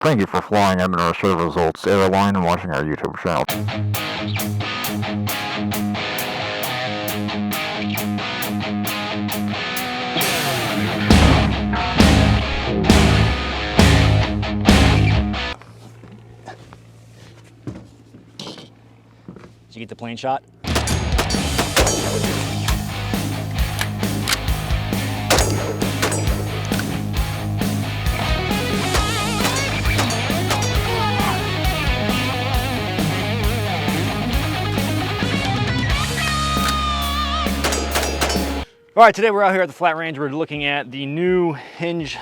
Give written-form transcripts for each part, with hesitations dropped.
Thank you for flying Emirates Results Airline and watching our YouTube channel. Did you get the plane shot? All right, today we're out here at the Flat Range. We're looking at the new Hinge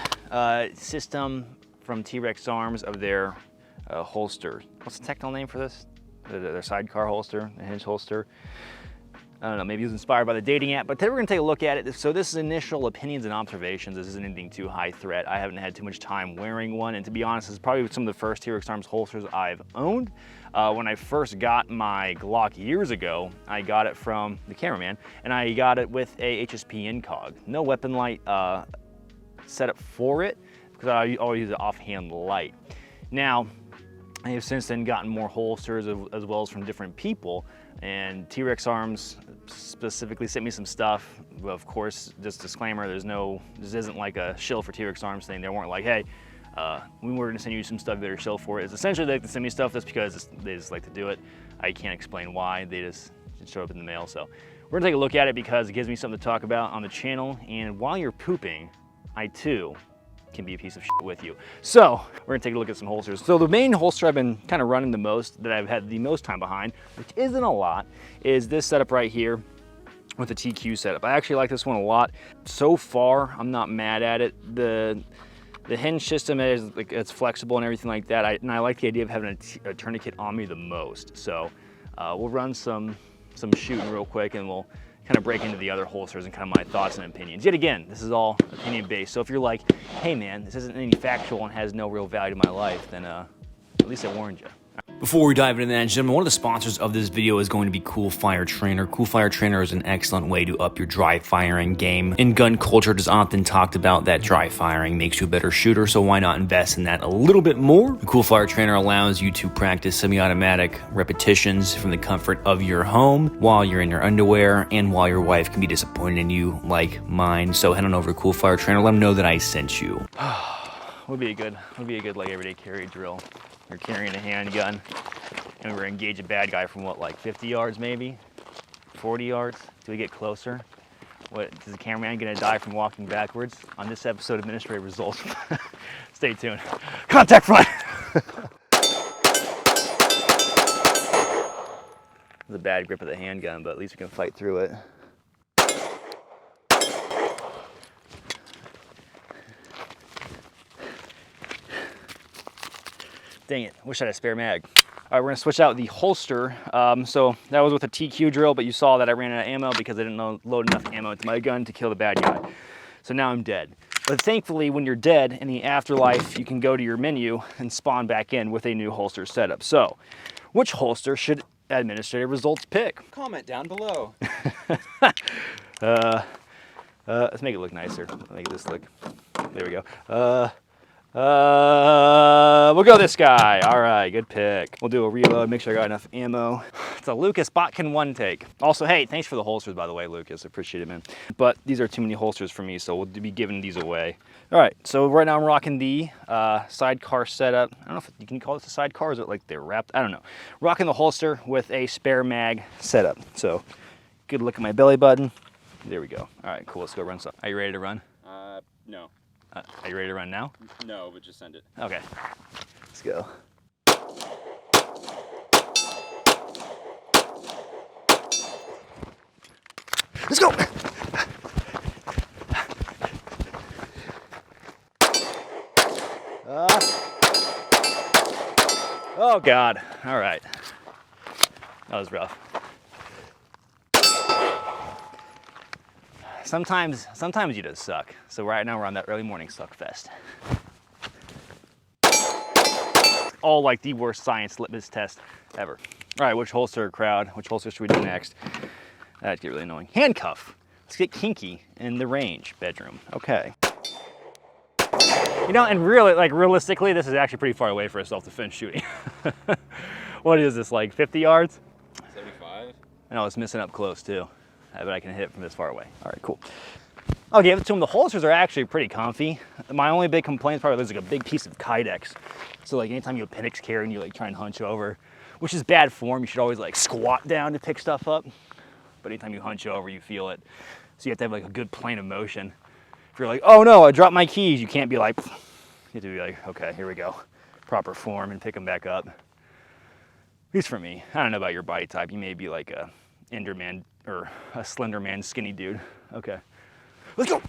system from Trex Arms of their holster. What's the technical name for this? Their Sidecar holster, the Hinge holster. I don't know, maybe it was inspired by the dating app, but today we're gonna take a look at it. So this is initial opinions and observations. This isn't anything too high threat. I haven't had too much time wearing one, and to be honest, this is probably some of the first Trex Arms holsters I've owned. When I first got my Glock years ago, I got it from the cameraman, and I got it with a HSP incog. No weapon light setup for it, because I always use an offhand light. Now, I have since then gotten more holsters as well as from different people, and Trex Arms specifically sent me some stuff. Well, of course, just disclaimer, this isn't like a shill for Trex Arms thing. They weren't like, hey, we were gonna send you some stuff that are shill for it. It's essentially they like to send me stuff that's because they just like to do it. I can't explain why, they just show up in the mail. So we're gonna take a look at it because it gives me something to talk about on the channel, and while you're pooping, I too can be a piece of shit with you. So we're gonna take a look at some holsters. So the main holster I've been kind of running the most, that I've had the most time behind, which isn't a lot, is this setup right here with the TQ setup. I actually like this one a lot. So far, I'm not mad at it. The Hinge system is like, it's flexible and everything like that. And I like the idea of having a tourniquet on me the most. So we'll run some shooting real quick, and we'll kind of break into the other holsters and kind of my thoughts and opinions. Yet again, this is all opinion based. So if you're like, hey man, this isn't any factual and has no real value to my life, then at least I warned you. Before we dive into that, gentlemen, one of the sponsors of this video is going to be Cool Fire Trainer. Cool Fire Trainer is an excellent way to up your dry firing game. In gun culture, it is often talked about that dry firing makes you a better shooter, so why not invest in that a little bit more? The Cool Fire Trainer allows you to practice semi-automatic repetitions from the comfort of your home while you're in your underwear and while your wife can be disappointed in you like mine. So head on over to Cool Fire Trainer, let them know that I sent you. would be a good like everyday carry drill. You're carrying a handgun, and we're engaging a bad guy from what, like 50 yards maybe? 40 yards? Do we get closer? What, is the cameraman gonna die from walking backwards? On this episode of Administrative Results. Stay tuned. Contact front! It's a bad grip of the handgun, but at least we can fight through it. Dang it, wish I had a spare mag. All right, we're gonna switch out the holster. So that was with a TQ drill, but you saw that I ran out of ammo because I didn't load enough ammo into my gun to kill the bad guy. So now I'm dead. But thankfully, when you're dead in the afterlife, you can go to your menu and spawn back in with a new holster setup. So, which holster should Administrative Results pick? Comment down below. Let's make it look nicer. Make this look, there we go. We'll go this guy. All right, good pick. We'll do a reload, make sure I got enough ammo. It's a Lucas Botkin one take. Also, hey, thanks for the holsters, by the way, Lucas. Appreciate it, man. But these are too many holsters for me, so we'll be giving these away. All right, so right now I'm rocking the Sidecar setup. I don't know if you can call this a Sidecar, or is it like they're wrapped? I don't know. Rocking the holster with a spare mag setup. So, good look at my belly button. There we go. All right, cool, let's go run some. Are you ready to run? No. Are you ready to run now? No, but just send it. Okay, let's go. Let's go! Oh God, all right. That was rough. Sometimes you just suck. So right now we're on that early morning suck fest. All like the worst science litmus test ever. All right, which holster crowd? Which holster should we do next? That'd get really annoying. Handcuff. Let's get kinky in the range bedroom. Okay. You know, and really, like realistically, this is actually pretty far away for a self-defense shooting. What is this, like 50 yards? 75. I know it's missing up close too, but I can hit it from this far away. All right, cool. I'll give it to them. The holsters are actually pretty comfy. My only big complaint is probably there's like a big piece of kydex. So like anytime you appendix carry and you like try and hunch over, which is bad form, you should always like squat down to pick stuff up. But anytime you hunch over, you feel it. So you have to have like a good plane of motion. If you're like, oh no, I dropped my keys, you can't be like, you have to be like, okay, here we go. Proper form and pick them back up. At least for me. I don't know about your body type. You may be like a Enderman or a Slender Man skinny dude. Okay. Let's go.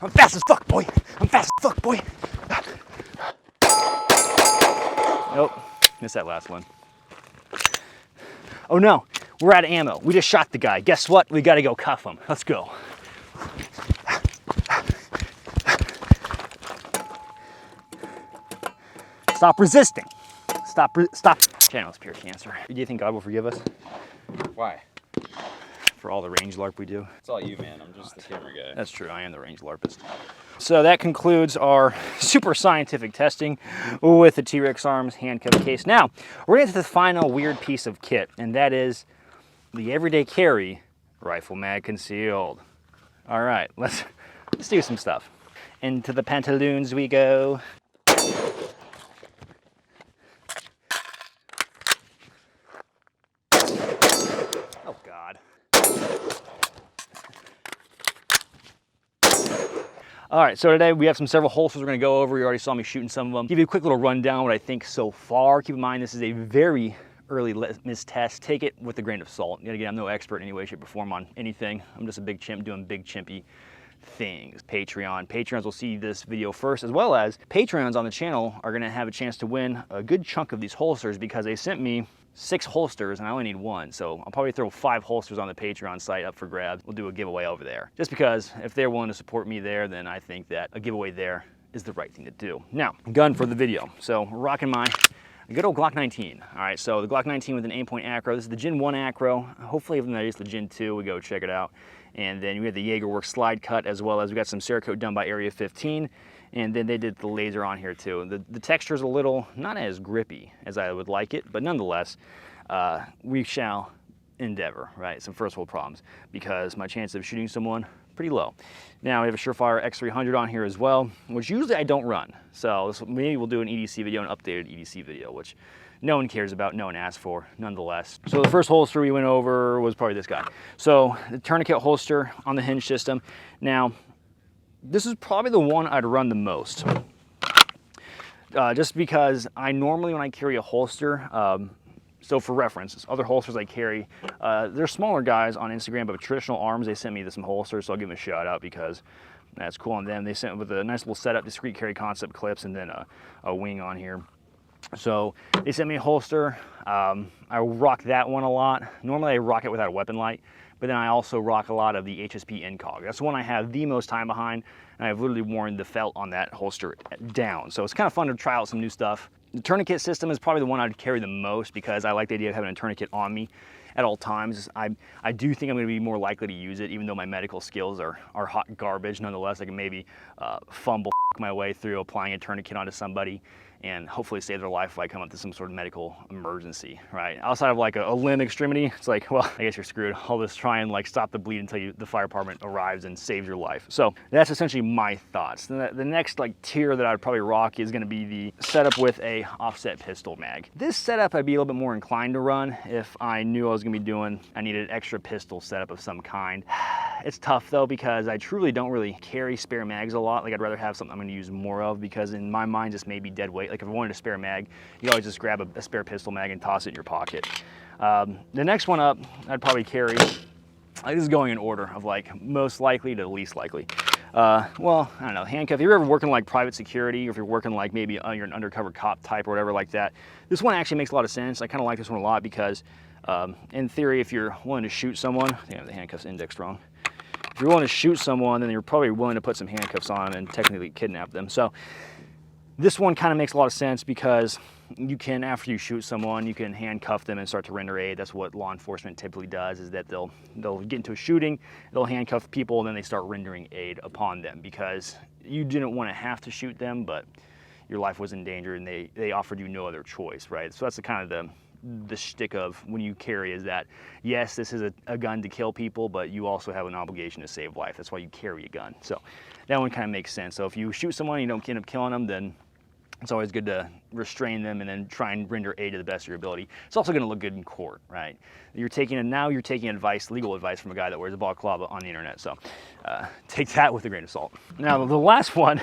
I'm fast as fuck, boy. I'm fast as fuck, boy. Nope, missed that last one. Oh no, we're out of ammo. We just shot the guy. Guess what? We gotta go cuff him. Let's go. Stop resisting. Stop. Channel is pure cancer. Do you think God will forgive us Why? for all the range LARP we do? It's all you, man. I'm just the camera guy. That's true, I am the range LARPist. So that concludes our super scientific testing with the Trex Arms handcuff case. Now, we're getting to the final weird piece of kit, and that is the everyday carry rifle mag concealed. All right, let's do some stuff. Into the pantaloons we go. Oh God. All right, so today we have several holsters we're gonna go over. You already saw me shooting some of them. Give you a quick little rundown what I think so far. Keep in mind, this is a very early litmus test. Take it with a grain of salt. Yet again, I'm no expert in any way, shape, or form on anything. I'm just a big chimp doing big chimpy things. Patreons will see this video first, as well as Patreons on the channel are gonna have a chance to win a good chunk of these holsters because they sent me 6 holsters and I only need 1. So I'll probably throw 5 holsters on the Patreon site up for grabs. We'll do a giveaway over there. Just because if they're willing to support me there, then I think that a giveaway there is the right thing to do. Now, gun for the video. So we're rocking my good old Glock 19. All right, so the Glock 19 with an aim-point acro. This is the Gen 1 acro. Hopefully even that is the Gen 2, we go check it out. And then we have the Jaegerworks slide cut, as well as we got some Cerakote done by Area 15. And then they did the laser on here too. The texture is a little, not as grippy as I would like it, but nonetheless, we shall endeavor, right? Some first world problems because my chance of shooting someone, pretty low. Now we have a Surefire X300 on here as well, which usually I don't run. So maybe we'll do an EDC video, an updated EDC video, which no one cares about, no one asked for, nonetheless. So the first holster we went over was probably this guy. So the tourniquet holster on the Hinge system. Now, this is probably the one I'd run the most. Just because I normally, when I carry a holster, so for reference, other holsters I carry, they're smaller guys on Instagram, but Traditional Arms, they sent me some holsters, so I'll give them a shout out because that's cool on them. They sent with a nice little setup, discrete carry concept clips, and then a wing on here. So they sent me a holster. I rock that one a lot. Normally I rock it without a weapon light, but then I also rock a lot of the HSP Incog. That's the one I have the most time behind, and I've literally worn the felt on that holster down. So it's kind of fun to try out some new stuff. The tourniquet system is probably the one I'd carry the most because I like the idea of having a tourniquet on me at all times. I do think I'm going to be more likely to use it, even though my medical skills are hot garbage. Nonetheless, I can maybe fumble my way through applying a tourniquet onto somebody and hopefully save their life if I come up to some sort of medical emergency, right? Outside of like a limb extremity, it's like, well, I guess you're screwed. I'll just try and like stop the bleed until the fire department arrives and saves your life. So that's essentially my thoughts. The next like tier that I'd probably rock is gonna be the setup with a offset pistol mag. This setup I'd be a little bit more inclined to run if I knew I needed an extra pistol setup of some kind. It's tough though because I truly don't really carry spare mags a lot. Like I'd rather have something I'm gonna use more of because in my mind just may be dead weight. Like if I wanted a spare mag, you always just grab a spare pistol mag and toss it in your pocket. The next one up, I'd probably carry, this is going in order of like most likely to least likely. Well, I don't know, handcuff. If you're ever working like private security, or if you're working like maybe you're an undercover cop type or whatever like that, this one actually makes a lot of sense. I kind of like this one a lot because in theory, if you're willing to shoot someone, I think I have the handcuffs indexed wrong. If you're willing to shoot someone, then you're probably willing to put some handcuffs on and technically kidnap them. So this one kind of makes a lot of sense because you can, after you shoot someone, you can handcuff them and start to render aid. That's what law enforcement typically does, is that they'll get into a shooting, they'll handcuff people, and then they start rendering aid upon them because you didn't want to have to shoot them, but your life was in danger and they offered you no other choice, right? So that's the kind of the shtick of when you carry, is that, yes, this is a gun to kill people, but you also have an obligation to save life. That's why you carry a gun. So that one kind of makes sense. So if you shoot someone and you don't end up killing them, then it's always good to restrain them and then try and render aid to the best of your ability. It's also going to look good in court, right? You're taking advice, legal advice, from a guy that wears a balaclava on the internet. So take that with a grain of salt. Now the last one,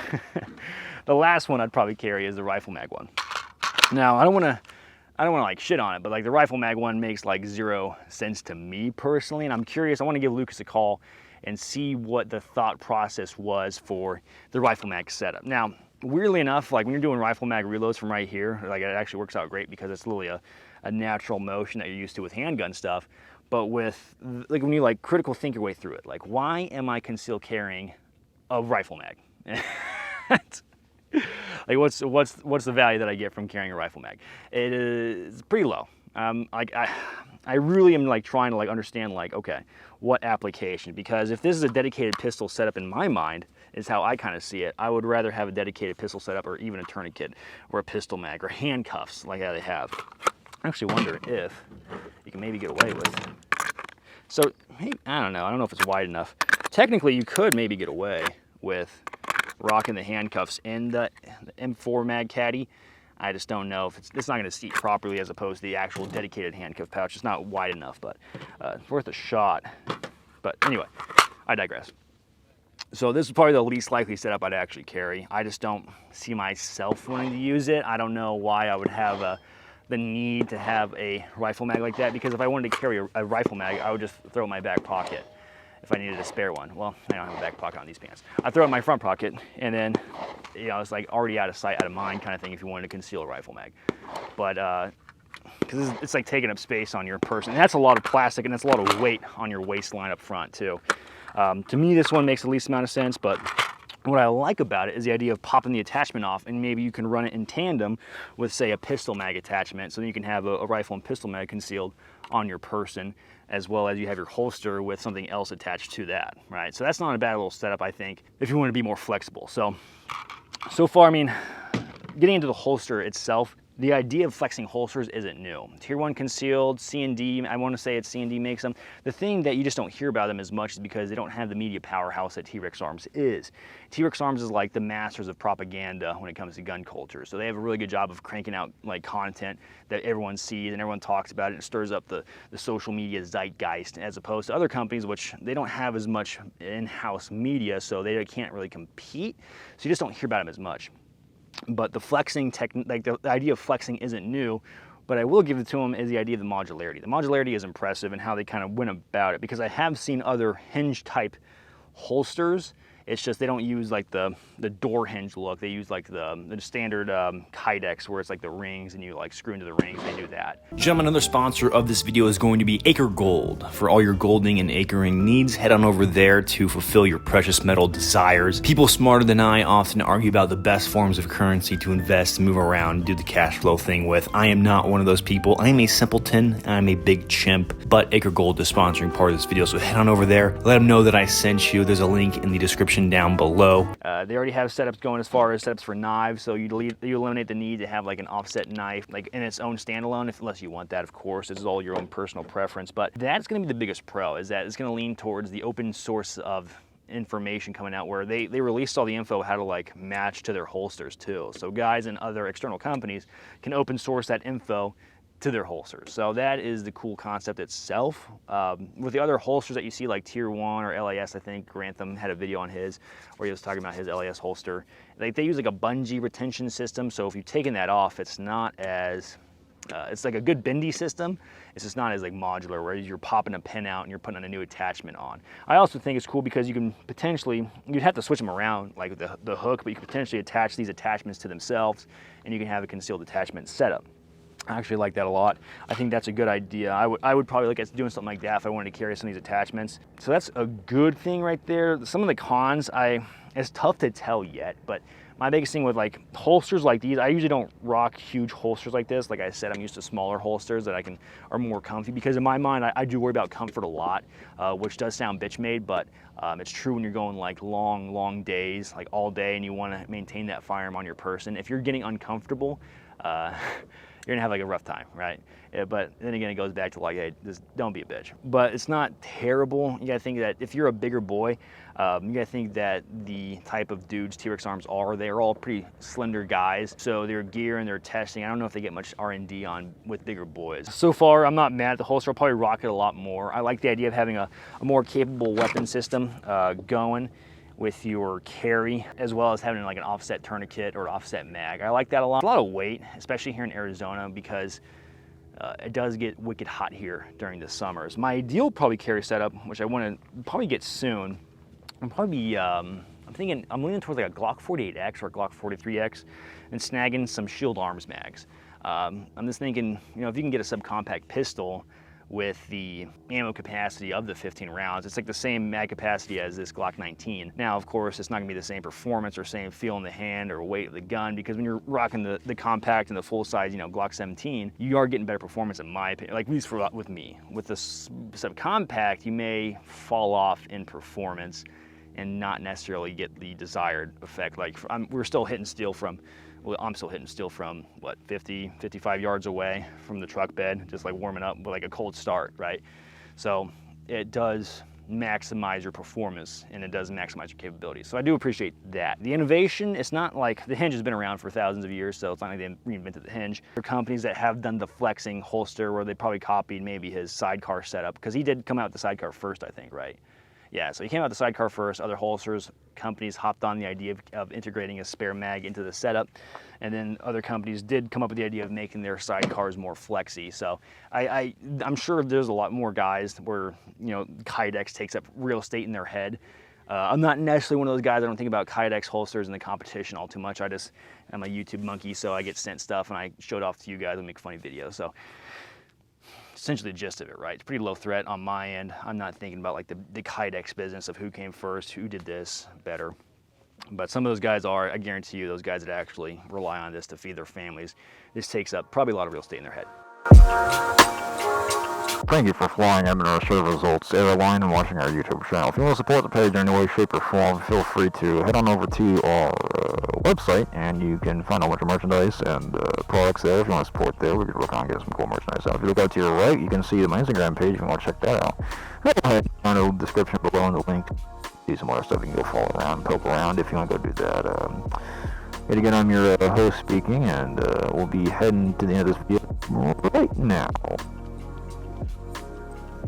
the last one I'd probably carry is the rifle mag one. Now I don't want to like shit on it, but like the rifle mag one makes like 0 sense to me personally, and I'm curious. I want to give Lucas a call and see what the thought process was for the rifle mag setup. Now, weirdly enough, like when you're doing rifle mag reloads from right here, like it actually works out great because it's literally a natural motion that you're used to with handgun stuff. But with, like, when you like critical think your way through it, like, why am I concealed carrying a rifle mag? Like, what's the value that I get from carrying a rifle mag? It is pretty low. Like I really am like trying to like understand, like, okay, what application? Because if this is a dedicated pistol setup, in my mind, is how I kind of see it, I would rather have a dedicated pistol setup, or even a tourniquet, or a pistol mag, or handcuffs like how they have. I actually wonder if you can maybe get away with. So maybe, I don't know if it's wide enough. Technically, you could maybe get away with rocking the handcuffs in the M4 mag caddy. I just don't know if it's not going to seat properly as opposed to the actual dedicated handcuff pouch. It's not wide enough, but it's worth a shot. But anyway, I digress. So this is probably the least likely setup I'd actually carry. I just don't see myself wanting to use it. I don't know why I would have the need to have a rifle mag like that, because if I wanted to carry a rifle mag, I would just throw it in my back pocket if I needed a spare one. Well, I don't have a back pocket on these pants. I throw it in my front pocket, and then, you know, it's like already out of sight, out of mind kind of thing if you wanted to conceal a rifle mag. But because it's like taking up space on your person. And that's a lot of plastic, and that's a lot of weight on your waistline up front too. To me, this one makes the least amount of sense, but what I like about it is the idea of popping the attachment off, and maybe you can run it in tandem with, say, a pistol mag attachment, so then you can have a rifle and pistol mag concealed on your person, as well as you have your holster with something else attached to that, right? So that's not a bad little setup, I think, if you want to be more flexible. So far, I mean, getting into the holster itself, the idea of flexing holsters isn't new. Tier 1 concealed, C&D, I want to say it's C&D makes them. The thing that you just don't hear about them as much is because they don't have the media powerhouse that Trex Arms is. Trex Arms is like the masters of propaganda when it comes to gun culture. So they have a really good job of cranking out like content that everyone sees and everyone talks about it, and it stirs up the social media zeitgeist, as opposed to other companies which they don't have as much in-house media, so they can't really compete. So you just don't hear about them as much. But the flexing like the idea of flexing isn't new, but I will give it to them is the idea of the modularity. The modularity is impressive, and how they kind of went about it, because I have seen other hinge type holsters. It's just they don't use like the door hinge look. They use like the standard Kydex, where it's like the rings and you like screw into the rings. They do that. Gentlemen, another sponsor of this video is going to be Acre Gold. For all your golding and acring needs, head on over there to fulfill your precious metal desires. People smarter than I often argue about the best forms of currency to invest, move around, do the cash flow thing with. I am not one of those people. I am a simpleton. I'm a big chimp. But Acre Gold is sponsoring part of this video, so head on over there. Let them know that I sent you. There's a link in the description down below. They already have setups going as far as setups for knives, so you eliminate the need to have like an offset knife like in its own standalone, unless you want that, of course. This is all your own personal preference, but that's going to be the biggest pro, is that it's going to lean towards the open source of information coming out, where they released all the info how to like match to their holsters too, so guys and other external companies can open source that info to their holsters. So that is the cool concept itself. With the other holsters that you see, like Tier 1 or LAS, I think Grantham had a video on his where he was talking about his LAS holster. Like, they use like a bungee retention system, so if you've taken that off, it's not as it's like a good bendy system. It's just not as like modular, where you're popping a pin out and you're putting a new attachment on. I also think it's cool because you can potentially, you'd have to switch them around like the hook, but you can potentially attach these attachments to themselves, and you can have a concealed attachment setup. I actually like that a lot. I think that's a good idea. I would probably look at doing something like that if I wanted to carry some of these attachments. So that's a good thing right there. Some of the cons, it's tough to tell yet, but My biggest thing with like holsters like these, I usually don't rock huge holsters like this. Like I said, I'm used to smaller holsters that are more comfy, because in my mind, I do worry about comfort a lot, which does sound bitch made, but it's true when you're going like long days, like all day, and you want to maintain that firearm on your person. If you're getting uncomfortable, you're gonna have like a rough time, right? But then again, it goes back to like, hey, just don't be a bitch. But it's not terrible. You gotta think that if you're a bigger boy, you gotta think that the type of dudes Trex Arms are, they're all pretty slender guys. So their gear and their testing, I don't know if they get much R&D on with bigger boys. So far, I'm not mad at the holster. I'll probably rock it a lot more. I like the idea of having a more capable weapon system going with your carry, as well as having like an offset tourniquet or offset mag. I like that a lot. A lot of weight, especially here in Arizona, because it does get wicked hot here during the summers. My ideal probably carry setup, which I want to probably get soon, I'm probably I'm leaning towards like a Glock 48X or a Glock 43X and snagging some Shield Arms mags. I'm just thinking, you know, if you can get a subcompact pistol with the ammo capacity of the 15 rounds. It's like the same mag capacity as this Glock 19. Now, of course, it's not gonna be the same performance or same feel in the hand or weight of the gun, because when you're rocking the compact and the full size, you know, Glock 17, you are getting better performance in my opinion, like at least with me. With the subcompact, you may fall off in performance and not necessarily get the desired effect. Like we're still hitting steel from, well, I'm still hitting steel from what, 50, 55 yards away from the truck bed, just like warming up with like a cold start, right? So it does maximize your performance and it does maximize your capabilities. So I do appreciate that. The innovation, it's not like the Hinge has been around for thousands of years, so it's not like they reinvented the Hinge. There are companies that have done the flexing holster where they probably copied maybe his Sidecar setup, because he did come out with the Sidecar first, I think, right? Yeah, so he came out with the Sidecar first. Other holsters, companies hopped on the idea of integrating a spare mag into the setup. And then other companies did come up with the idea of making their Sidecars more flexy. So I'm sure there's a lot more guys where, you know, Kydex takes up real estate in their head. I'm not necessarily one of those guys. I don't think about Kydex holsters in the competition all too much. I'm a YouTube monkey, so I get sent stuff and I show it off to you guys and make funny videos. So essentially the gist of it, right? It's pretty low threat on my end. I'm not thinking about like the Kydex business of who came first, who did this better. But some of those guys are, I guarantee you, those guys that actually rely on this to feed their families. This takes up probably a lot of real estate in their head. Thank you for flying in our server results, airline, and watching our YouTube channel. If you want to support the page in any way, shape, or form, feel free to head on over to our website, and you can find a bunch of merchandise and products there. If you want to support there, we could work on getting some cool merchandise out. If you look out to your right, you can see my Instagram page if you want to check that out. Go ahead, down in the description below in the link. See some more stuff you can go follow around, poke around if you want to go do that. Yet again, I'm your host speaking, and we'll be heading to the end of this video right now.